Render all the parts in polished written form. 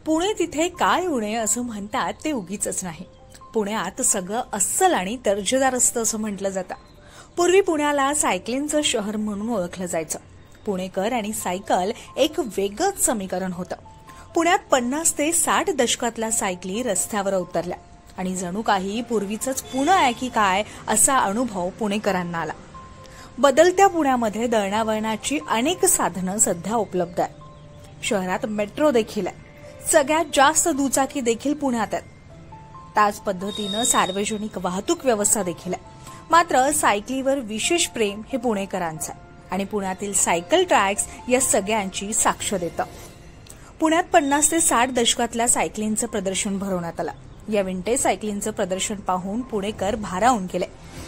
पुणे तिथे काय उणे असं म्हणतात ते उगीचच नाही. पुण्यात सगळं अस्सल आणि दर्जेदार असतं असं म्हटलं जातं. पूर्वी पुण्याला सायकलिंगचं शहर म्हणून ओळखलं जायचं. पुणेकर आणि सायकल एक वेगळंच समीकरण होतं. पुण्यात 50 ते 60 दशकातल्या सायकली रस्त्यावर उतरल्या आणि जणू काही पूर्वीचंच पुणे आहे की काय असा अनुभव पुणेकरांना आला. बदलत्या पुण्यामध्ये दळणवळणाची अनेक साधनं सध्या उपलब्ध आहेत. शहरात मेट्रो देखील आहे. सगळ्यात जास्त दुचाकी देखील पुण्यात आहेत. त्याच पद्धतीनं सार्वजनिक वाहतूक व्यवस्था देखील आहे. मात्र सायकलीवर विशेष प्रेम हे पुणेकरांचं आहे आणि पुण्यातील सायकल ट्रॅक्स या सगळ्यांची साक्ष देतं. पुण्यात 50 ते 60 दशकातल्या सायकलिंगचं प्रदर्शन भरवण्यात आलं. या विंटेज सायकलिंगचं प्रदर्शन पाहून पुणेकर भारावून गेले.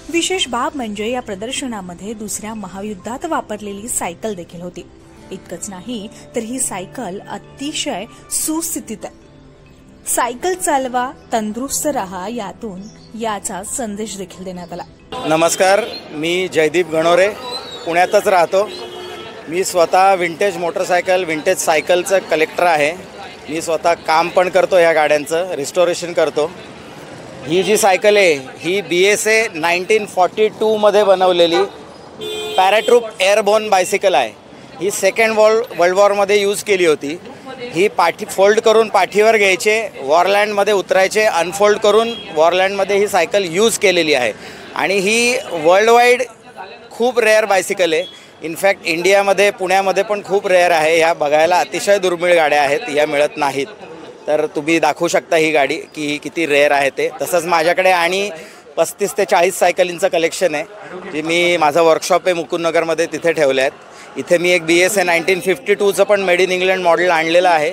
विशेष बाब म्हणजे या प्रदर्शनामध्ये दुसऱ्या महायुद्धात वापरलेली सायकल देखील होती. इतकंच नाही तर ही सायकल अतिशय सुस्थितीत आहे. सायकल चालवा, तंदुरुस्त रहा, याचा संदेश देखील देण्यात आला. नमस्कार, मी जयदीप गणोरे, पुण्यातच राहतो. मी स्वतः विंटेज मोटरसायकल, विंटेज सायकलचं कलेक्टर आहे. मी स्वतः काम पण करतो, ह्या गाड्यांचं रिस्टोरेशन करतो. ही जी सायकल आहे ही BSA 1942 बनवलेली पॅराट्रूप एअरबोर्न बायसिकल आहे. ही सेकंड वर्ल्ड वॉरमध्ये यूज केली होती. ही पाठी फोल्ड करून पाठीवर घ्यायचे, वॉरलँडमध्ये उतरायचे, अनफोल्ड करून वॉरलँडमध्ये ही सायकल यूज केलेली आहे. आणि ही वर्ल्ड वाईड खूप रेअर बायसिकल आहे. इनफॅक्ट इंडियामध्ये, पुण्यामध्ये पण खूप रेअर आहे. ह्या बघायला अतिशय दुर्मिळ गाड्या आहेत, या मिळत नाहीत. तर तुम्ही दाखवू शकता ही गाडी की किती रेअर आहे ते. तसंच माझ्याकडे आणि 35 ते 40 सायकलींचं कलेक्शन आहे, जे मी माझं वर्कशॉप आहे मुकुंदनगरमध्ये, तिथे ठेवले आहेत. इथे मी एक BSA 1952चं पण मेड इन इंग्लंड मॉडेल आणलेलं आहे.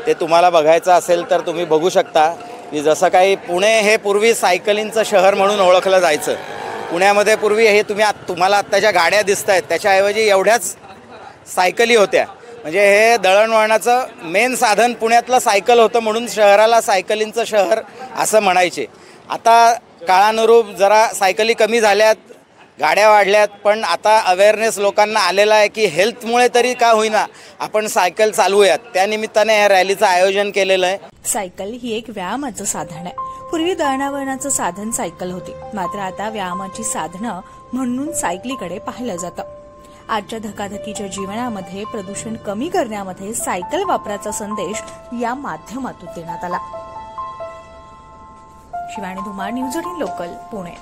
ते तुम्हाला बघायचं असेल तर तुम्ही बघू शकता की जसं काही पुणे हे पूर्वी सायकलिंगचं शहर म्हणून ओळखलं जायचं. पुण्यामध्ये पूर्वी हे तुम्हाला आत्ताच्या गाड्या दिसत आहेत त्याच्याऐवजी एवढ्याच सायकली होत्या. म्हणजे हे दळणवळणाचं मेन साधन पुण्यातलं सायकल होतं, म्हणून शहराला सायकलिंगचं शहर असं म्हणायचे. आता काळानुरूप जरा सायकली कमी झाल्यात, गाड्या वाढल्यात, पण आता अवेअरनेस लोकांना आलेला आहे की हेल्थमुळे तरी का होईना आपण सायकल चालवूयात. त्यानिमित्ताने या रॅलीचं आयोजन केलेलं आहे. सायकल ही एक व्यायामाचं साधन आहे. पूर्वी दळणवळणाचं साधन सायकल होती, मात्र आता व्यायामाची साधनं म्हणून सायकलीकडे पाहिलं जातं. आजच्या धकाधकीच्या जीवनामध्ये प्रदूषण कमी करण्यामध्ये सायकल वापराचा संदेश या माध्यमातून देण्यात आला. Shivani Dhumal, news 18 local, Pune.